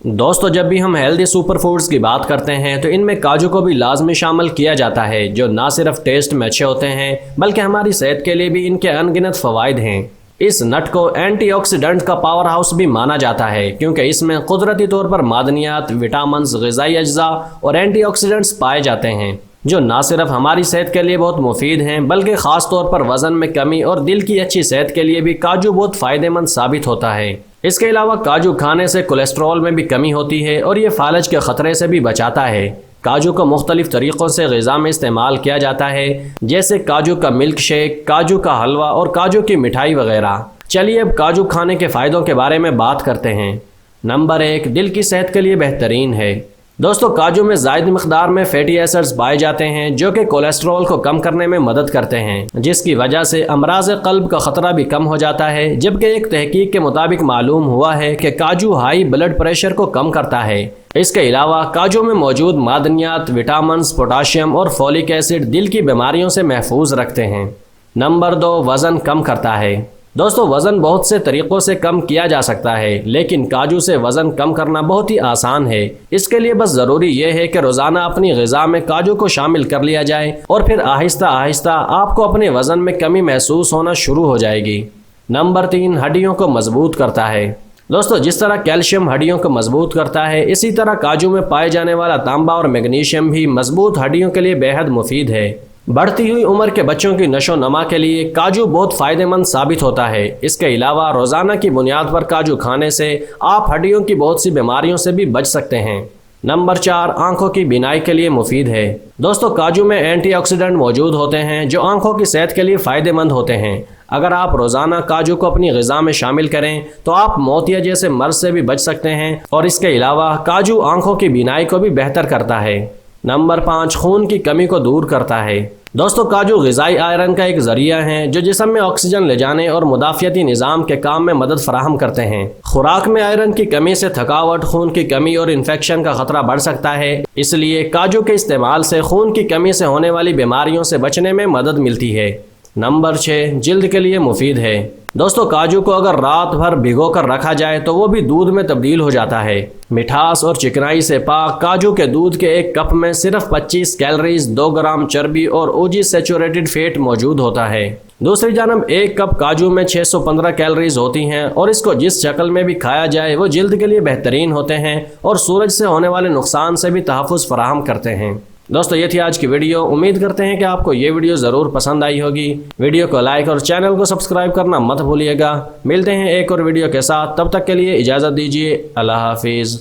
दोस्तों, जब भी हम हेल्दी सुपर फूड्स की बात करते हैं तो इनमें काजू को भी लाजमी शामिल किया जाता है, जो ना सिर्फ टेस्ट में अच्छे होते हैं बल्कि हमारी सेहत के लिए भी इनके अनगिनत फ़वाइद हैं। इस नट को एंटीऑक्सीडेंट का पावर हाउस भी माना जाता है, क्योंकि इसमें कुदरती तौर पर मादनियात, विटामिन, ग़िज़ाई अज्जा और एंटीऑक्सीडेंट्स पाए जाते हैं, जो ना सिर्फ हमारी सेहत के लिए बहुत मुफीद हैं बल्कि ख़ास तौर पर वज़न में कमी और दिल की अच्छी सेहत के लिए भी काजू बहुत फ़ायदेमंद साबित होता है। इसके अलावा काजू खाने से कोलेस्ट्रॉल में भी कमी होती है और ये फालज के ख़तरे से भी बचाता है। काजू को मुख्तलिफ तरीक़ों से ग़िज़ा में इस्तेमाल किया जाता है, जैसे काजू का मिल्क शेक, काजू का हलवा और काजू की मिठाई वगैरह। चलिए अब काजू खाने के फ़ायदों के बारे में बात करते हैं। नंबर 1, दिल की सेहत के लिए बेहतरीन है। दोस्तों, काजू में ज़ायद मकदार में फैटी एसिड्स पाए जाते हैं, जो कि कोलेस्ट्रॉल को कम करने में मदद करते हैं, जिसकी वजह से अमराज क़ल्ब का ख़तरा भी कम हो जाता है। जबकि एक तहकीक के मुताबिक मालूम हुआ है कि काजू हाई ब्लड प्रेशर को कम करता है। इसके अलावा काजू में मौजूद मादनियात, विटामिन, पोटाशियम और फोलिक एसिड दिल की बीमारियों से महफूज रखते हैं। नंबर 2, वज़न कम करता है। दोस्तों, वज़न बहुत से तरीक़ों से कम किया जा सकता है, लेकिन काजू से वज़न कम करना बहुत ही आसान है। इसके लिए बस ज़रूरी यह है कि रोज़ाना अपनी ग़िज़ा में काजू को शामिल कर लिया जाए और फिर आहिस्ता आहिस्ता आपको अपने वज़न में कमी महसूस होना शुरू हो जाएगी। नंबर 3, हड्डियों को मजबूत करता है। दोस्तों, जिस तरह कैल्शियम हड्डियों को मजबूत करता है, इसी तरह काजू में पाए जाने वाला तांबा और मैग्नीशियम भी मजबूत हड्डियों के लिए बेहद मुफीद है। बढ़ती हुई उम्र के बच्चों की नशो नमा के लिए काजू बहुत फ़ायदेमंद साबित होता है। इसके अलावा रोज़ाना की बुनियाद पर काजू खाने से आप हड्डियों की बहुत सी बीमारियों से भी बच सकते हैं। नंबर 4, आंखों की बीनाई के लिए मुफीद है। दोस्तों, काजू में एंटीऑक्सीडेंट मौजूद होते हैं, जो आंखों की सेहत के लिए फ़ायदेमंद होते हैं। अगर आप रोज़ाना काजू को अपनी ग़िज़ा में शामिल करें तो आप मोतिया जैसे मर्ज़ से भी बच सकते हैं, और इसके अलावा काजू आंखों की बीनाई को भी बेहतर करता है। नंबर 5, खून की कमी को दूर करता है। दोस्तों, काजू ग़िज़ाई आयरन का एक ज़रिया है, जो जिस्म में ऑक्सीजन ले जाने और मुदाफ़ियती निज़ाम के काम में मदद फराहम करते हैं। खुराक में आयरन की कमी से थकावट, खून की कमी और इन्फेक्शन का ख़तरा बढ़ सकता है। इसलिए काजू के इस्तेमाल से खून की कमी से होने वाली बीमारियों से बचने में मदद मिलती है। नंबर 6, जिल्द के लिए मुफीद है। दोस्तों, काजू को अगर रात भर भिगो कर रखा जाए तो वो भी दूध में तब्दील हो जाता है। मिठास और चिकनाई से पाक काजू के दूध के एक कप में सिर्फ 25 कैलोरीज, 2 ग्राम चर्बी और ओजी सैचुरेटेड फैट मौजूद होता है। दूसरी जानब एक कप काजू में 615 कैलोरीज होती हैं, और इसको जिस शक्ल में भी खाया जाए वो जिल्द के लिए बेहतरीन होते हैं और सूरज से होने वाले नुकसान से भी तहफ़्फ़ुज़ फराहम करते हैं। दोस्तों, ये थी आज की वीडियो। उम्मीद करते हैं कि आपको ये वीडियो ज़रूर पसंद आई होगी। वीडियो को लाइक और चैनल को सब्सक्राइब करना मत भूलिएगा। मिलते हैं एक और वीडियो के साथ, तब तक के लिए इजाज़त दीजिए। अल्लाह हाफिज़।